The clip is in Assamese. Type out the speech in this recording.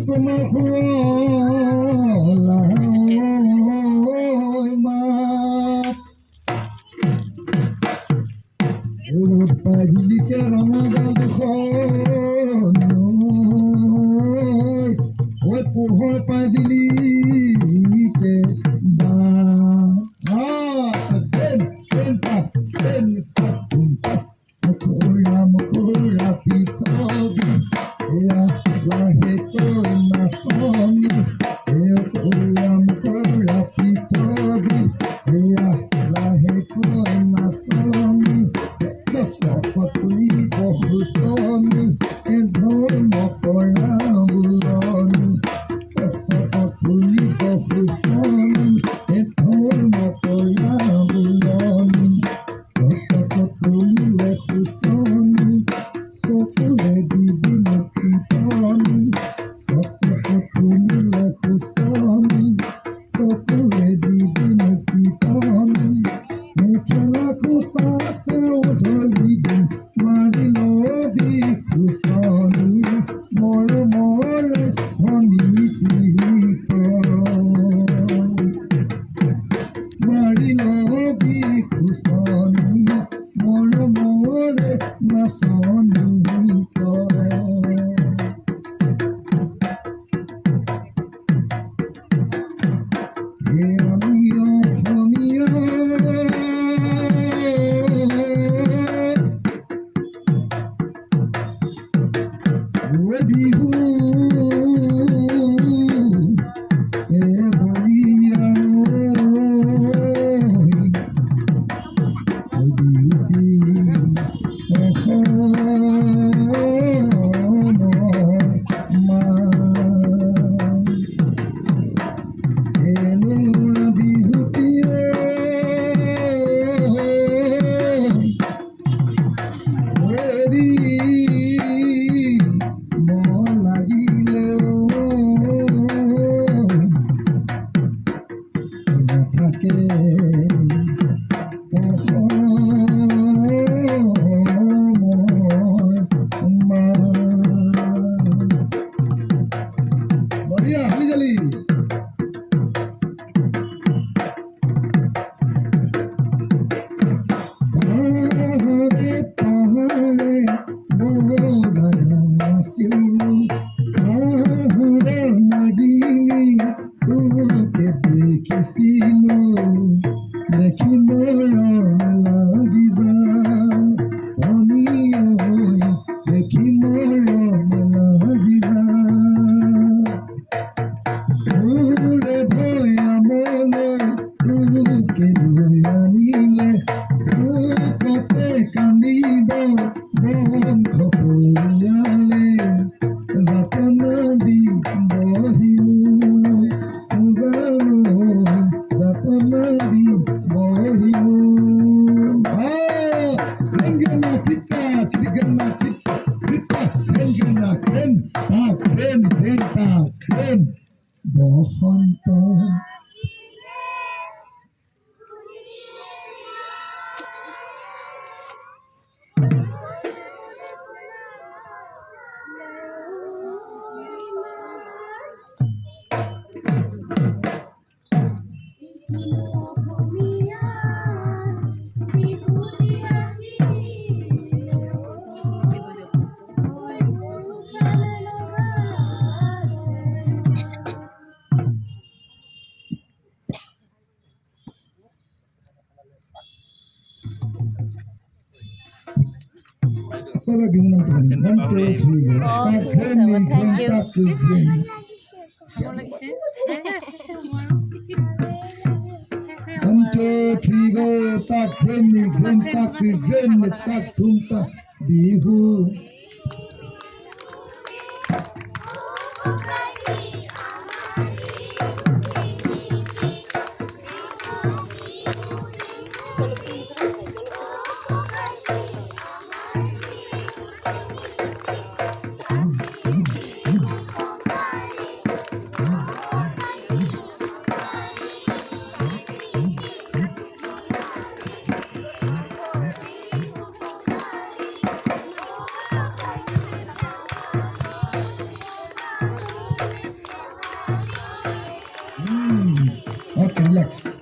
তোমার মা রোদ পাইলিকে রঙাবাদ ওই পোহর পাইলিকে লাহে তোর না সমি পিঠবি লাহে তোর না সমি সকলি বহুসমি ধর্ম করা বুলনি সকলি বহুসমি ধর্ম করা বুলনি সকলি লেখুসমি সকলে দিদি মুক্তি পানি সকলি লেখুসমি সকলে দিদি মুক্তি পানি মেখেলা খুশাসে ধরি দিন মারিল দি খুশনি মর মরে ধনি পিত মারিল দি খুশনি মর মরে নাচনি কৰে বিহু বলিয়া থাকে বঢ়িয়া হালি জালি পাহাড়ে পাহাড়ে বড়াইছিলো পাহাড়ে নাগিনি তোকে দেখিছিলো দেখি মরণ লাগি যায় আমি দেখি মরণ লাগি যায় ওরে ভয়া মনে তোকে আনিলে কতে কান্দিব বংশ পৰিয়ালে যাতনা দি বহিলো যাতনা দি বহিলো Rengana kita kirigana kita rengana kren ta kren বসন্ত Kalau bingung dengan bantu juga, tak keren. Bantu juga tak keren, tak tuntas bihu. relax.